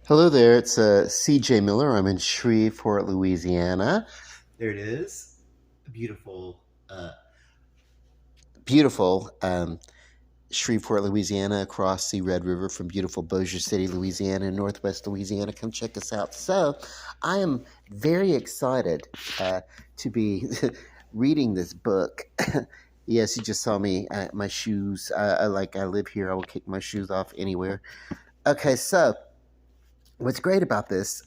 Hello there, it's CJ Miller. I'm in Shreveport, Louisiana. There it is. Beautiful, beautiful Shreveport, Louisiana, across the Red River from beautiful Bossier City, Louisiana, and Northwest Louisiana. Come check us out. So, I am very excited to be reading this book. Yes, you just saw me. My shoes. I live here. I will kick my shoes off anywhere. Okay, so what's great about this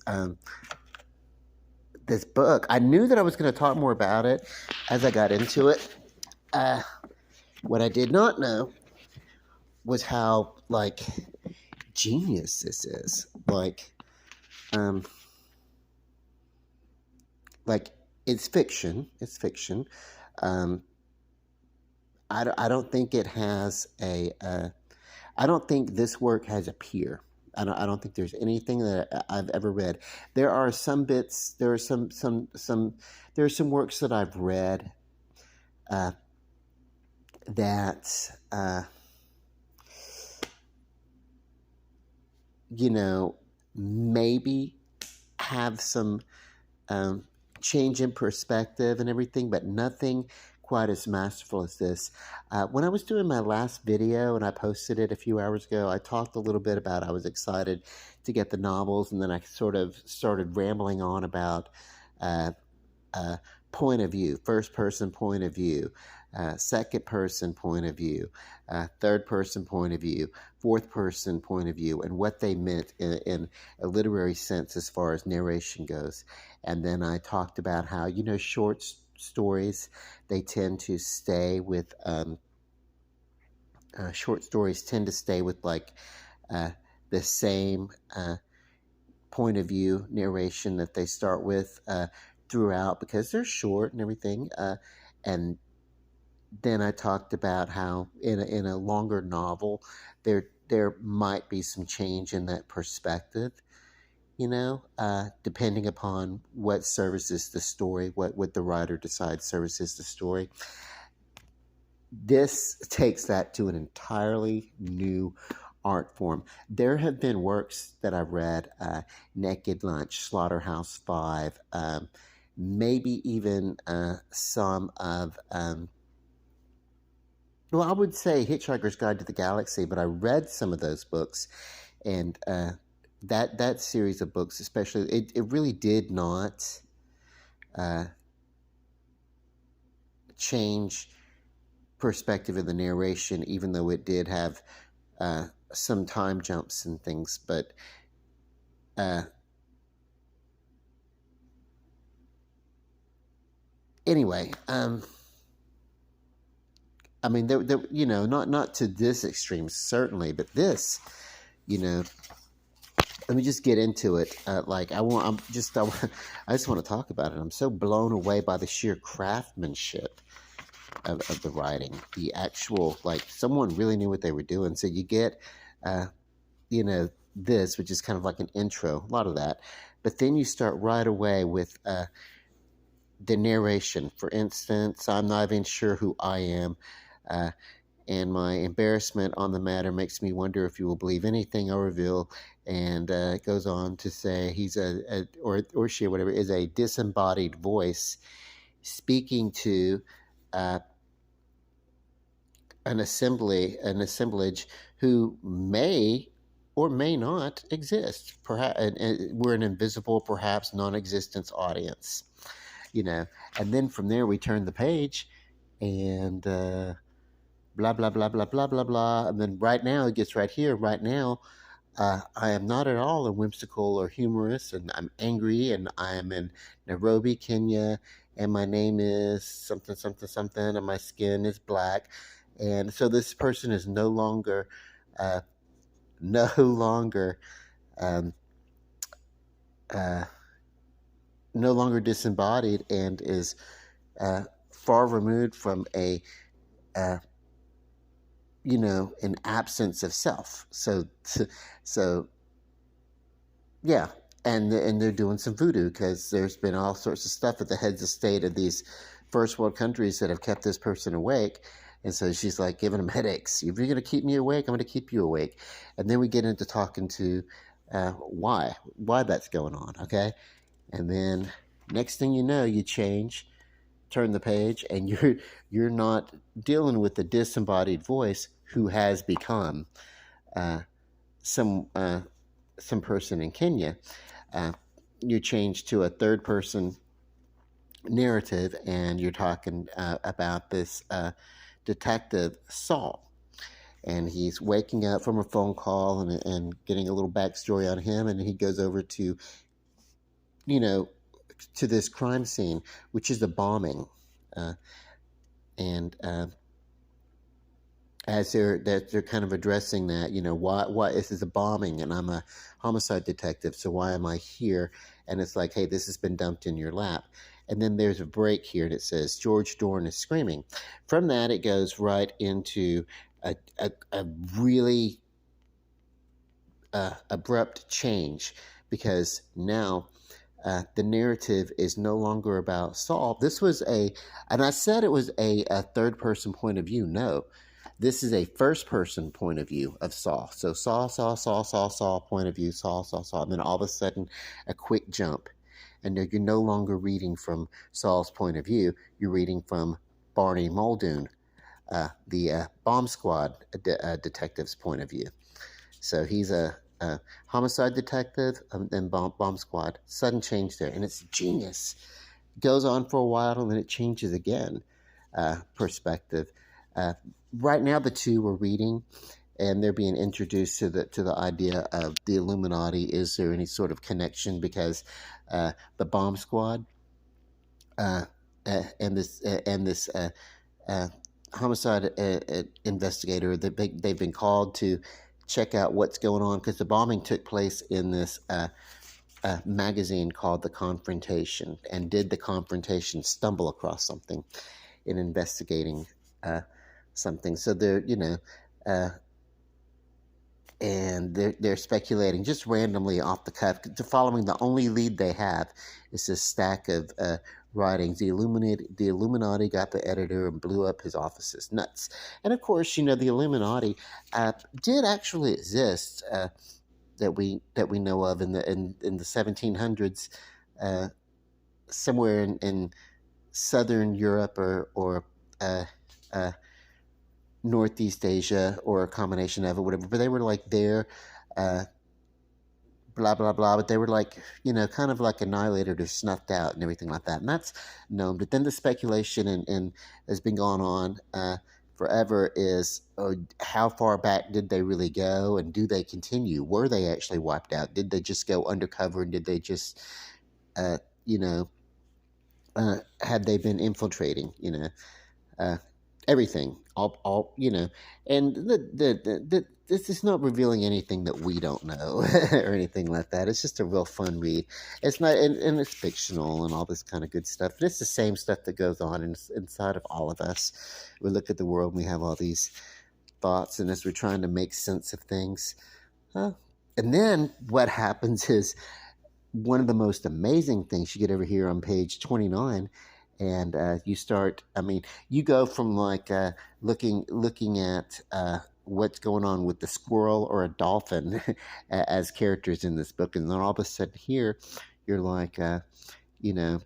book. I knew that I was going to talk more about it as I got into it. Uh, what I did not know was how genius this is. Um, like it's fiction. It's fiction. Um, I don't think it has a. I don't think this work has a peer. I don't think there's anything that I've ever read. There are some bits. There are some. There are some works that I've read uh, that you know maybe have some um, change in perspective and everything, but nothing quite as masterful as this. When I was doing my last video and I posted it a few hours ago, I talked a little bit about I was excited to get the novels, and then I sort of started rambling on about uh, uh, point of view, first person point of view, second person point of view, third person point of view, fourth person point of view, and what they meant in a literary sense as far as narration goes. And then I talked about how, short stories, they tend to stay with, short stories tend to stay with uh, the same point of view narration that they start with throughout because they're short and everything. And then I talked about how in a longer novel, there might be some change in that perspective. Depending upon what services the story, what the writer decides services the story. This takes that to an entirely new art form. There have been works that I've read, Naked Lunch, Slaughterhouse Five, maybe even some of, well, I would say Hitchhiker's Guide to the Galaxy, but I read some of those books, and that series of books, especially, it really did not uh, change perspective of the narration, even though it did have some time jumps and things. But uh, anyway, I mean, not to this extreme, certainly, but this, you know, let me just get into it. I just want to talk about it. I'm so blown away by the sheer craftsmanship of the writing. The actual, someone really knew what they were doing. So you get, uh, this, which is kind of like an intro, a lot of that. But then you start right away with the narration. For instance, I'm not even sure who I am. Uh, and my embarrassment on the matter makes me wonder if you will believe anything I reveal. And it goes on to say he's or she or whatever is a disembodied voice speaking to uh, an assemblage who may or may not exist. Perhaps we're an invisible, perhaps non-existence audience, And then from there we turn the page, and blah blah blah blah blah blah blah. And then right now it gets right here. Right now, I am not at all a whimsical or humorous, and I'm angry, and I am in Nairobi, Kenya, and my name is something something something, and my skin is black, and so this person is no longer, uh, no longer, um, uh, no longer disembodied, and is far removed from uh, an absence of self. So yeah, and they're doing some voodoo because there's been all sorts of stuff at the heads of state of these first world countries that have kept this person awake. And so she's like giving them headaches. If you're going to keep me awake, I'm going to keep you awake. And then we get into talking to why that's going on, okay? And then next thing you know, you change, turn the page, and you're not dealing with the disembodied voice who has become uh, some uh, some person in Kenya. Uh, you change to a third person narrative, and you're talking about this detective Saul, and he's waking up from a phone call and getting a little backstory on him, and he goes over to, you know, to this crime scene, which is a bombing, uh, and as they're kind of addressing that, why this is a bombing, and I'm a homicide detective, so why am I here? And it's like, hey, this has been dumped in your lap. And then there's a break here, and it says George Dorn is screaming. From that, it goes right into a really abrupt change, because now the narrative is no longer about Saul. This was and I said it was a third person point of view. No, this is a first person point of view of Saul. So Saul, point of view, Saul. And then all of a sudden, a quick jump. And you're no longer reading from Saul's point of view. You're reading from Barney Muldoon, the bomb squad detective's point of view. So he's a homicide detective and bomb squad. Sudden change there, and it's genius. Goes on for a while, and then it changes again. Perspective. Uh, right now, the two are reading, and they're being introduced to the idea of the Illuminati. Is there any sort of connection? Because the bomb squad and this homicide investigator, they've been called to check out what's going on, because the bombing took place in this magazine called The Confrontation. And did the Confrontation stumble across something in investigating something? So they're, and they're speculating just randomly off the cuff. Following the only lead they have is this stack of writings. The Illuminati got the editor and blew up his offices. Nuts. And of course, the Illuminati did actually exist, that we know of in the 1700s, somewhere in southern Europe or Northeast Asia, or a combination of it, whatever. But they were like there, blah blah blah. But they were like, kind of like annihilated or snuffed out and everything like that. And that's known. But then the speculation and has been going on forever is, how far back did they really go, and do they continue? Were they actually wiped out? Did they just go undercover, and did they just, you know, had they been infiltrating? Everything, all, and this is not revealing anything that we don't know or anything like that. It's just a real fun read. It's not, and it's fictional and all this kind of good stuff. But it's the same stuff that goes on inside of all of us. We look at the world, and we have all these thoughts, and as we're trying to make sense of things, and then what happens is, one of the most amazing things you get over here on page 29, and you start, you go from like looking at what's going on with the squirrel or a dolphin as characters in this book, and then all of a sudden here you're like, you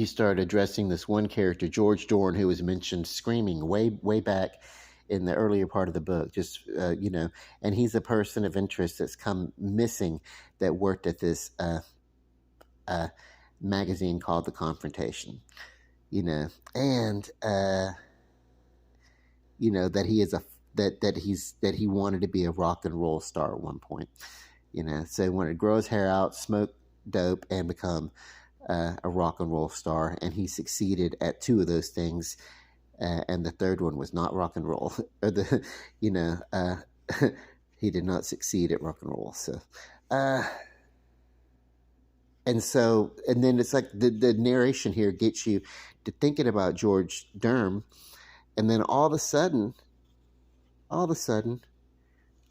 start addressing this one character, George Dorn, who was mentioned screaming way back in the earlier part of the book, just and he's a person of interest that's come missing, that worked at this magazine called The Confrontation, and that he is that he wanted to be a rock and roll star at one point, so he wanted to grow his hair out, smoke dope, and become a rock and roll star, and he succeeded at two of those things. And the third one was not rock and roll, or he did not succeed at rock and roll. So, and then it's like the narration here gets you to thinking about George Durham, and then all of a sudden,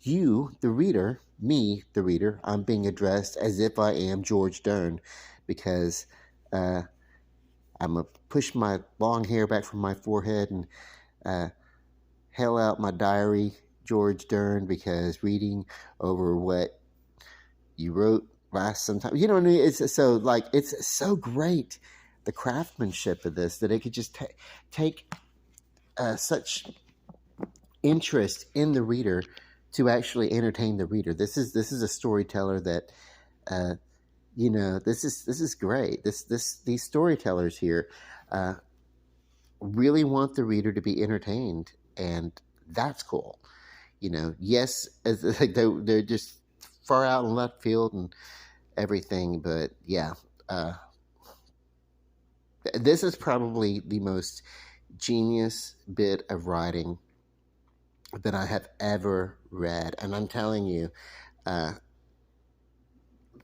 you, the reader, me, the reader, I'm being addressed as if I am George Dern, because I'm going to push my long hair back from my forehead and hail out my diary, George Dern because reading over what you wrote last sometime, you know what I mean? It's so like, it's so great, the craftsmanship of this, that it could just take such interest in the reader to actually entertain the reader. This is a storyteller that, uh, this is great. These storytellers here uh, really want the reader to be entertained, and that's cool. Yes, as like they're just far out in left field and everything, but yeah, uh, this is probably the most genius bit of writing that I have ever read, and I'm telling you, uh,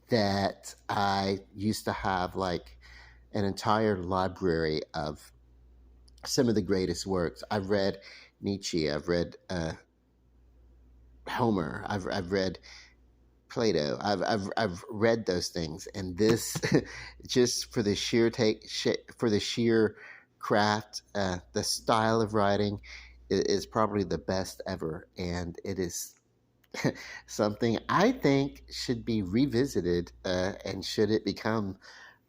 that I used to have like an entire library of some of the greatest works. I've read Nietzsche. I've read Homer. I've read Plato. I've read those things, and this just for the for the sheer craft, the style of writing is probably the best ever, and it is something I think should be revisited, and should it become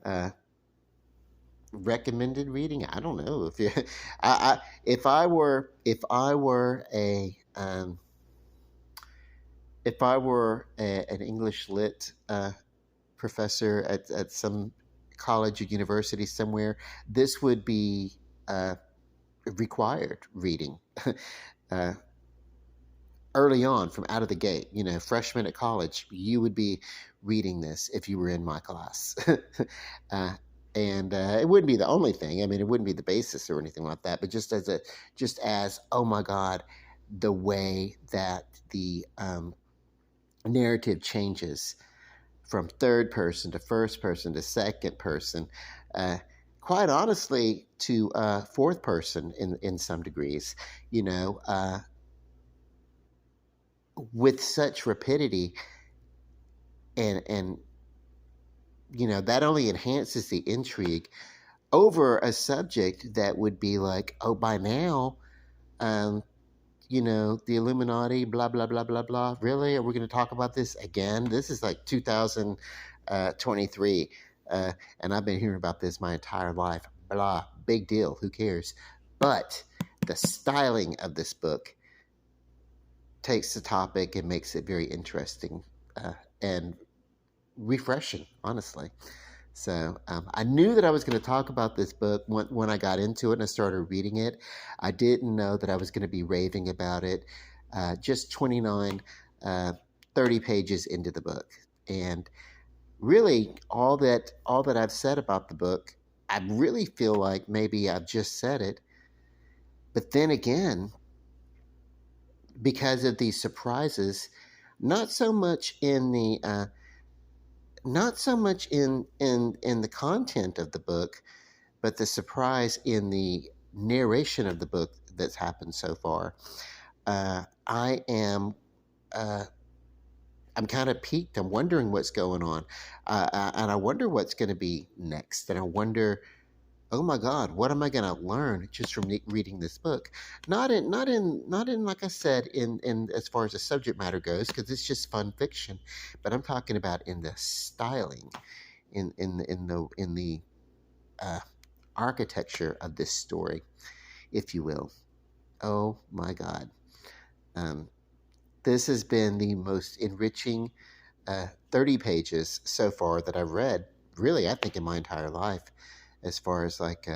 uh, recommended reading. I don't know if you, if I were an English lit professor at some college or university somewhere, this would be uh, required reading. uh, Early on, from out of the gate, freshman at college, you would be reading this if you were in my class. uh, and it wouldn't be the only thing. I mean, it wouldn't be the basis or anything like that. But just as, oh my God, the way that the narrative changes from third person to first person to second person, uh, quite honestly, to fourth person in some degrees. You know, with such rapidity, and that only enhances the intrigue over a subject that would be like, oh, by now, um, the Illuminati, blah blah blah blah blah. Really, are we going to talk about this again? This is like 2023, and I've been hearing about this my entire life. Blah, big deal. Who cares? But the styling of this book takes the topic and makes it very interesting, and refreshing, honestly. So I knew that I was going to talk about this book when I got into it and I started reading it. I didn't know that I was going to be raving about it just 29, uh, 30 pages into the book. And really, all that I've said about the book, I really feel like maybe I've just said it. But then again, because of these surprises, not so much in the not so much in the content of the book, but the surprise in the narration of the book that's happened so far. I am uh, I'm kind of piqued. I'm wondering what's going on, and I wonder what's going to be next. And I wonder, oh my God, what am I going to learn just from reading this book? Not in like I said, in as far as the subject matter goes, because it's just fun fiction, but I'm talking about in the styling, in the uh, architecture of this story, if you will. Oh my God. Um, this has been the most enriching 30 pages so far that I've read, really, I think, in my entire life, as far as like,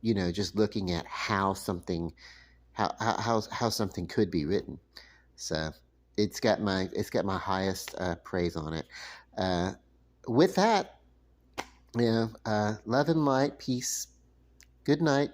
just looking at how something could be written. So it's got my highest praise on it. Uh, with that, love and light, peace. Good night.